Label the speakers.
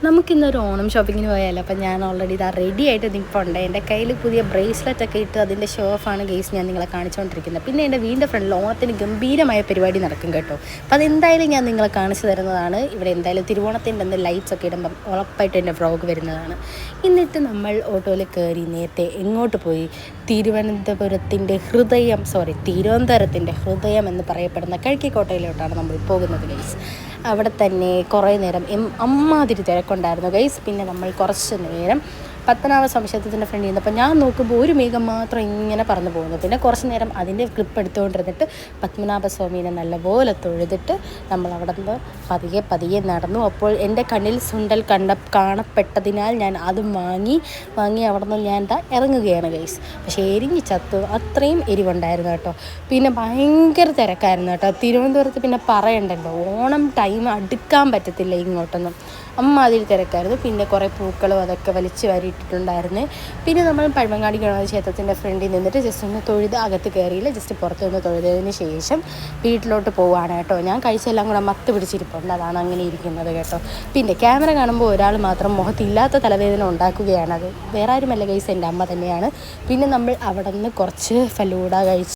Speaker 1: നമുക്കിന്നൊരു ഓണം ഷോപ്പിങ്ങിന് പോയാലോ. അപ്പം ഞാൻ ഓൾറെഡി ഇതാ റെഡി ആയിട്ട് നിൽപ്പുണ്ട്. എൻ്റെ കയ്യിൽ പുതിയ ബ്രേസ്ലെറ്റ് ഒക്കെ ഇട്ട് അതിൻ്റെ ഷോ ഓഫാണ് ഗെയ്സ് ഞാൻ നിങ്ങളെ കാണിച്ചുകൊണ്ടിരിക്കുന്നത്. പിന്നെ എൻ്റെ വീടിൻ്റെ ഫ്രണ്ടിൽ ഓണത്തിന് ഗംഭീരമായ പരിപാടി നടക്കും കേട്ടോ. അപ്പം അതെന്തായാലും ഞാൻ നിങ്ങളെ കാണിച്ചു തരുന്നതാണ്. ഇവിടെ എന്തായാലും തിരുവോണത്തിൻ്റെ അന്ന് ലൈറ്റ്സ് ഒക്കെ ഇടുമ്പം ഉറപ്പായിട്ട് എൻ്റെ വ്ളോഗ് വരുന്നതാണ്. എന്നിട്ട് നമ്മൾ ഓട്ടോയിൽ കയറി നേരത്തെ എങ്ങോട്ട് പോയി? തിരുവനന്തപുരത്തിൻ്റെ ഹൃദയം എന്ന് പറയപ്പെടുന്ന കിഴക്കേക്കോട്ടയിലോട്ടാണ് നമ്മൾ പോകുന്നത് ഗൈസ്. അവിടെ തന്നെ കുറേ നേരം അമ്മാതിരി തിരക്കുണ്ടായിരുന്നു ഗൈസ്. പിന്നെ നമ്മൾ കുറച്ച് നേരം പത്തനാപസ്വാമി ക്ഷേത്രത്തിൻ്റെ ഫ്രണ്ടിൽ നിന്നപ്പോൾ ഞാൻ നോക്കുമ്പോൾ ഒരു മേഘം മാത്രം ഇങ്ങനെ പറന്നു പോകുന്നു. പിന്നെ കുറച്ച് നേരം അതിൻ്റെ ക്ലിപ്പ് എടുത്തുകൊണ്ടിരുന്നിട്ട് പത്മനാഭസ്വാമീനെ നല്ലപോലെ തൊഴുതിട്ട് നമ്മൾ അവിടെ നിന്ന് പതിയെ നടന്നു. അപ്പോൾ എൻ്റെ കണ്ണിൽ സുണ്ടൽ കാണപ്പെട്ടതിനാൽ ഞാൻ അതും വാങ്ങി അവിടെ നിന്ന് ഞാൻ ഇറങ്ങുകയാണ് ഗൈസ്. പക്ഷേ എരിഞ്ഞ് ചത്തു, അത്രയും എരിവുണ്ടായിരുന്നു കേട്ടോ. പിന്നെ ഭയങ്കര തിരക്കായിരുന്നു കേട്ടോ. തിരുവനന്തപുരത്ത് പിന്നെ പറയണ്ടല്ലോ, ഓണം ടൈം അടുക്കാൻ പറ്റത്തില്ല ഇങ്ങോട്ടൊന്നും, അമ്മാതിരി തിരക്കായിരുന്നു. പിന്നെ കുറേ പൂക്കളും അതൊക്കെ വലിച്ചു വാരിയിട്ടിട്ടുണ്ടായിരുന്നു. പിന്നെ നമ്മൾ പഴവങ്ങാടി ഗണപതി ക്ഷേത്രത്തിൻ്റെ ഫ്രണ്ടിൽ നിന്നിട്ട് ജസ്റ്റ് ഒന്ന് തൊഴുത്, അകത്ത് കയറിയില്ല, ജസ്റ്റ് പുറത്ത് നിന്ന് തൊഴുതതിന് ശേഷം വീട്ടിലോട്ട് പോവുകയാണ് കേട്ടോ. ഞാൻ കഴിച്ചെല്ലാം കൂടെ മത്ത് പിടിച്ചിരിപ്പുണ്ട്, അതാണ് അങ്ങനെ ഇരിക്കുന്നത് കേട്ടോ. പിന്നെ ക്യാമറ കാണുമ്പോൾ ഒരാൾ മാത്രം മുഖത്തില്ലാത്ത തലവേദന ഉണ്ടാക്കുകയാണ്. അത് വേറെ ആരുമല്ല ഗൈസ്, എൻ്റെ അമ്മ തന്നെയാണ്. പിന്നെ നമ്മൾ അവിടെ നിന്ന് കുറച്ച് ഫലൂഡ കഴിച്ച്